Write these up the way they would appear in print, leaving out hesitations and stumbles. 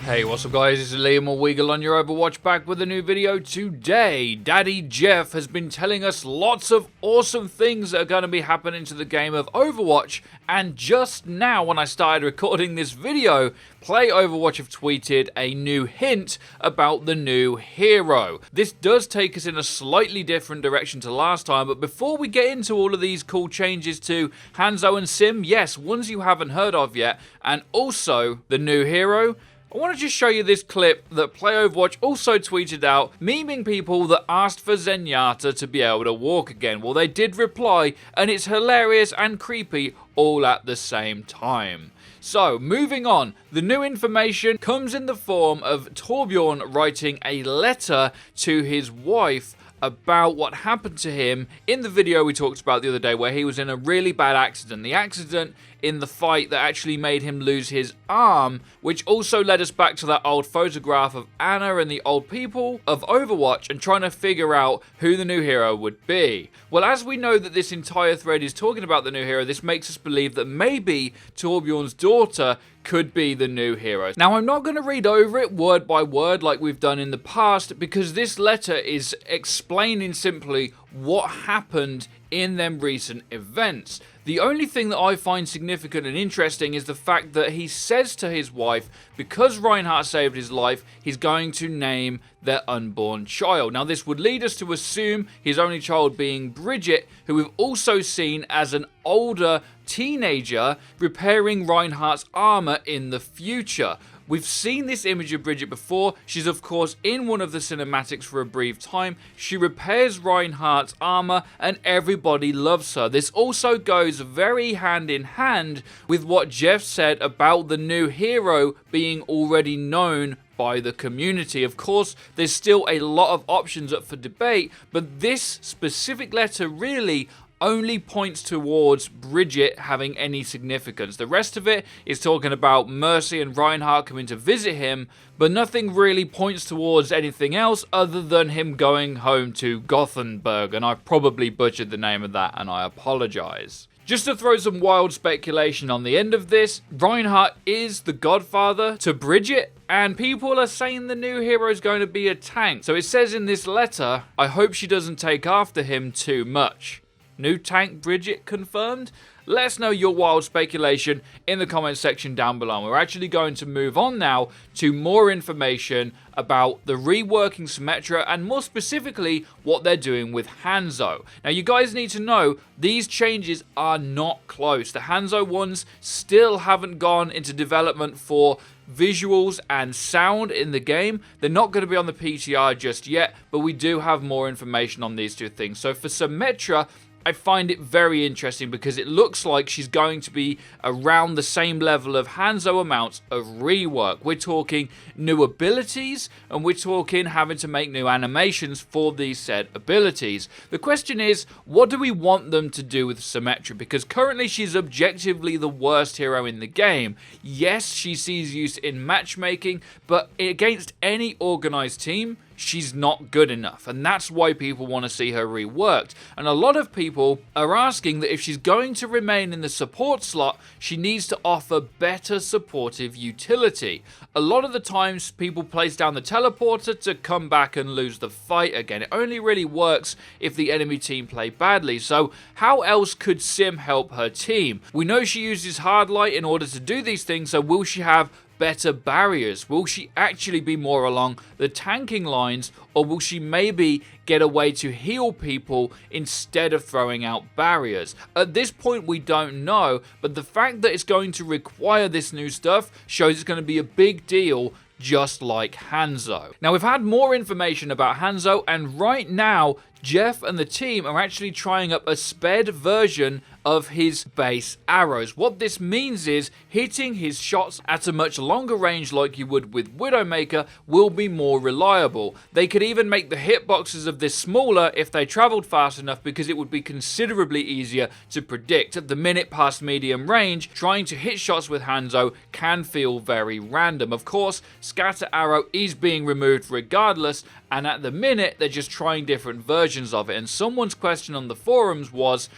Hey, what's up guys, it's Liam or Weagle on your Overwatch, back with a new video today. Daddy Jeff has been telling us lots of awesome things that are going to be happening to the game of Overwatch, and just now when I started recording this video, Play Overwatch have tweeted a new hint about the new hero. This does take us in a slightly different direction to last time, but before we get into all of these cool changes to Hanzo and Sim, yes, ones you haven't heard of yet, and also the new hero, I want to just show you this clip that Play Overwatch also tweeted out, memeing people that asked for Zenyatta to be able to walk again. Well, they did reply, and it's hilarious and creepy all at the same time. So, moving on, the new information comes in the form of Torbjorn writing a letter to his wife about what happened to him in the video we talked about the other day, where he was in a really bad accident. The accident in the fight that actually made him lose his arm, which also led us back to that old photograph of Anna and the old people of Overwatch and trying to figure out who the new hero would be. Well, as we know that this entire thread is talking about the new hero, this makes us believe that maybe Torbjorn's daughter could be the new hero. Now, I'm not going to read over it word by word like we've done in the past, because this letter is explaining simply what happened in them recent events. The only thing that I find significant and interesting is the fact that he says to his wife, because Reinhardt saved his life, he's going to name their unborn child. Now, this would lead us to assume his only child being Brigitte, who we've also seen as an older teenager repairing Reinhardt's armor in the future. We've seen this image of Brigitte before. She's of course in one of the cinematics for a brief time. She repairs Reinhardt's armor and everybody loves her. This also goes very hand in hand with what Jeff said about the new hero being already known by the community. Of course, there's still a lot of options up for debate, but this specific letter really only points towards Brigitte having any significance. The rest of it is talking about Mercy and Reinhardt coming to visit him, but nothing really points towards anything else other than him going home to Gothenburg, and I probably butchered the name of that and I apologize. Just to throw some wild speculation on the end of this, Reinhardt is the godfather to Brigitte, and people are saying the new hero is going to be a tank. So it says in this letter, I hope she doesn't take after him too much. New tank Brigitte confirmed? Let us know your wild speculation in the comment section down below. We're actually going to move on now to more information about the reworking Symetra, and more specifically what they're doing with Hanzo. Now, you guys need to know these changes are not close. The Hanzo ones still haven't gone into development for visuals and sound in the game. They're not going to be on the PTR just yet, but we do have more information on these two things. So for Symetra, I find it very interesting because it looks like she's going to be around the same level of Hanzo amounts of rework. We're talking new abilities, and we're talking having to make new animations for these said abilities. The question is, what do we want them to do with Symetra? Because currently she's objectively the worst hero in the game. Yes, she sees use in matchmaking, but against any organized team, she's not good enough, and that's why people want to see her reworked. And a lot of people are asking that if she's going to remain in the support slot, she needs to offer better supportive utility. A lot of the times people place down the teleporter to come back and lose the fight again. It only really works if the enemy team play badly. So how else could Sim help her team? We know she uses hard light in order to do these things, so will she have better barriers? Will she actually be more along the tanking lines, or will she maybe get a way to heal people instead of throwing out barriers? At this point we don't know, but the fact that it's going to require this new stuff shows it's going to be a big deal, just like Hanzo. Now, we've had more information about Hanzo, and right now Jeff and the team are actually trying up a sped version of his base arrows. What this means is hitting his shots at a much longer range like you would with Widowmaker will be more reliable. They could even make the hitboxes of this smaller if they traveled fast enough, because it would be considerably easier to predict. At the minute past medium range, trying to hit shots with Hanzo can feel very random. Of course, scatter arrow is being removed regardless, and at the minute they're just trying different versions of it. And someone's question on the forums was,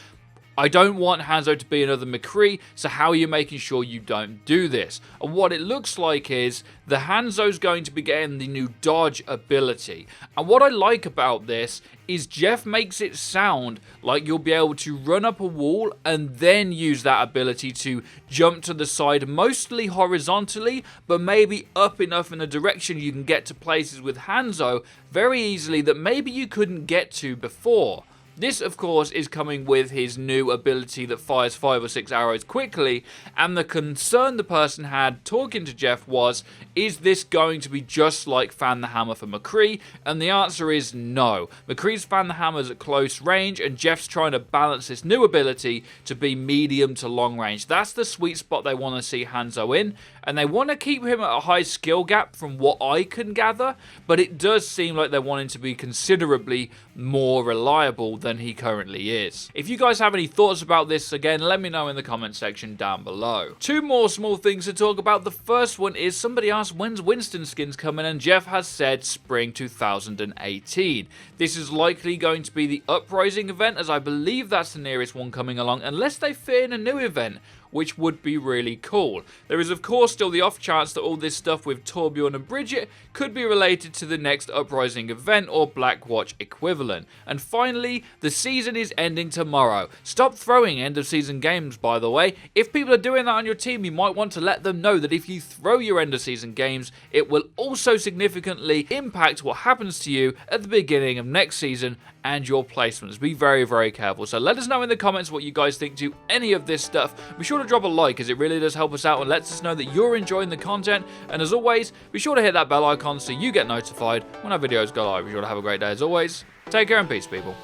I don't want Hanzo to be another McCree, so how are you making sure you don't do this? And what it looks like is the Hanzo's going to be getting the new dodge ability. And what I like about this is Jeff makes it sound like you'll be able to run up a wall and then use that ability to jump to the side, mostly horizontally, but maybe up enough in a direction you can get to places with Hanzo very easily that maybe you couldn't get to before. This, of course, is coming with his new ability that fires 5 or 6 arrows quickly, and the concern the person had talking to Jeff was, is this going to be just like Fan the Hammer for McCree? And the answer is no. McCree's Fan the Hammer is at close range, and Jeff's trying to balance this new ability to be medium to long range. That's the sweet spot they want to see Hanzo in, and they want to keep him at a high skill gap from what I can gather, but it does seem like they're wanting to be considerably more reliable than he currently is. If you guys have any thoughts about this, again, let me know in the comment section down below. Two more small things to talk about. The first one is somebody asked when's Winston skins coming, and Jeff has said spring 2018. This is likely going to be the Uprising event, as I believe that's the nearest one coming along, unless they fit in a new event, which would be really cool. There is, of course, still the off chance that all this stuff with Torbjorn and Brigitte could be related to the next Uprising event or Black Watch equivalent. And finally, the season is ending tomorrow. Stop throwing end of season games, by the way. If people are doing that on your team, you might want to let them know that if you throw your end of season games, it will also significantly impact what happens to you at the beginning of next season and your placements. Be very, very careful. So let us know in the comments what you guys think to any of this stuff. Be sure to drop a like, as it really does help us out and lets us know that you're enjoying the content. And as always, be sure to hit that bell icon so you get notified when our videos go live. Be sure to have a great day as always. Take care and peace, people.